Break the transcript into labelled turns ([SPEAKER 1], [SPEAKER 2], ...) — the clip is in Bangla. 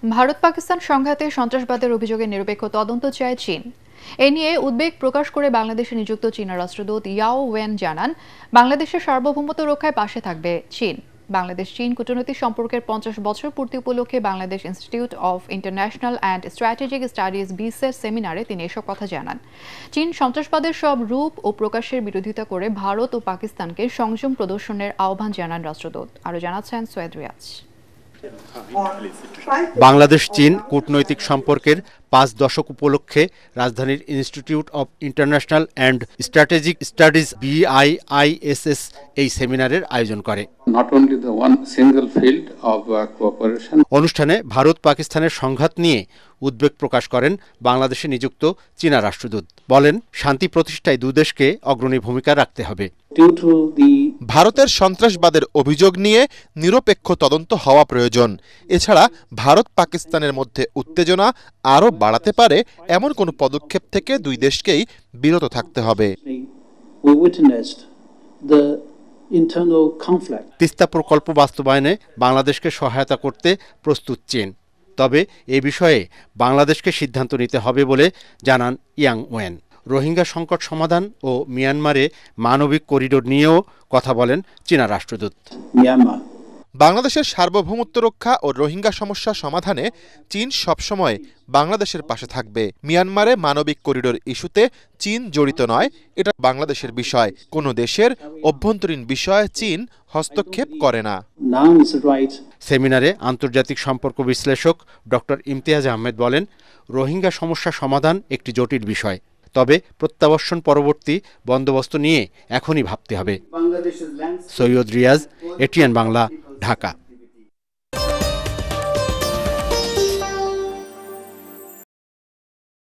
[SPEAKER 1] ভারত পাকিস্তান সংঘাতে সন্ত্রাসবাদের অভিযোগে নিরপেক্ষ তদন্ত চায় চীন। এ নিয়ে উদ্বেগ প্রকাশ করে বাংলাদেশে নিযুক্ত চীনা রাষ্ট্রদূত ইয়াও ওয়েন জানান, বাংলাদেশের সার্বভৌমত্ব রক্ষায় পাশে থাকবে চীন। বাংলাদেশ চীন কূটনৈতিক সম্পর্কের 50 বছর পূর্তি উপলক্ষে Bangladesh Institute of International and Strategic Studies বিসের সেমিনারে তিনি এসব কথা জানান। চীন সন্ত্রাসবাদের সব রূপ ও প্রকাশের বিরোধিতা করে ভারত ও পাকিস্তানকে সংযম প্রদর্শনের আহ্বান জানান রাষ্ট্রদূত। আরও জানাচ্ছেন সৈয়দ রিয়াজ।
[SPEAKER 2] বাংলাদেশ চীন কূটনৈতিক সম্পর্কের 5 দশক উপলক্ষে রাজধানীর institute of international and Strategic studies BIISS এই সেমিনারের আয়োজন করে। অনুষ্ঠানে ভারত পাকিস্তানের সংঘাত নিয়ে উদ্বেগ প্রকাশ করেন বাংলাদেশে নিযুক্ত চীনা রাষ্ট্রদূত। বলেন, শান্তি প্রতিষ্ঠায় দুদেশকে অগ্রণী ভূমিকা রাখতে হবে।
[SPEAKER 3] ভারতের সন্ত্রাসবাদের অভিযোগ নিয়ে নিরপেক্ষ তদন্ত হওয়া প্রয়োজন। এছাড়া ভারত পাকিস্তানের মধ্যে উত্তেজনা আরও বাড়াতে পারে এমন কোনো পদক্ষেপ থেকে দুই দেশকেই বিরত থাকতে হবে।
[SPEAKER 2] তিস্তা প্রকল্প বাস্তবায়নে বাংলাদেশকে সহায়তা করতে প্রস্তুত চীন। তবে এ বিষয়ে বাংলাদেশকে সিদ্ধান্ত নিতে হবে বলে জানান ইয়াং ওয়েন। রোহিঙ্গা সংকট সমাধান ও মিয়ানমারে মানবিক করিডোর নিয়েও কথা বলেন চীনা রাষ্ট্রদূত।
[SPEAKER 3] বাংলাদেশের সার্বভৌমত্ব রক্ষা ও রোহিঙ্গা সমস্যা সমাধানে চীন সবসময় বাংলাদেশের পাশে থাকবে। মিয়ানমারে মানবিক করিডোর ইস্যুতে চীন জড়িত নয়, এটা বাংলাদেশের বিষয়। কোনো দেশের অভ্যন্তরীণ বিষয়ে চীন হস্তক্ষেপ করে না।
[SPEAKER 2] সেমিনারে আন্তর্জাতিক সম্পর্ক বিশ্লেষক ডক্টর ইমতিয়াজ আহমেদ বলেন, রোহিঙ্গা সমস্যা সমাধান একটি জটিল বিষয়, তবে প্রত্যাবর্ষণ পরবর্তী বন্দোবস্ত নিয়ে এখনই ভাবতে হবে। সৈয়দ রিয়াজ, এটিএন বাংলা, ঢাকা।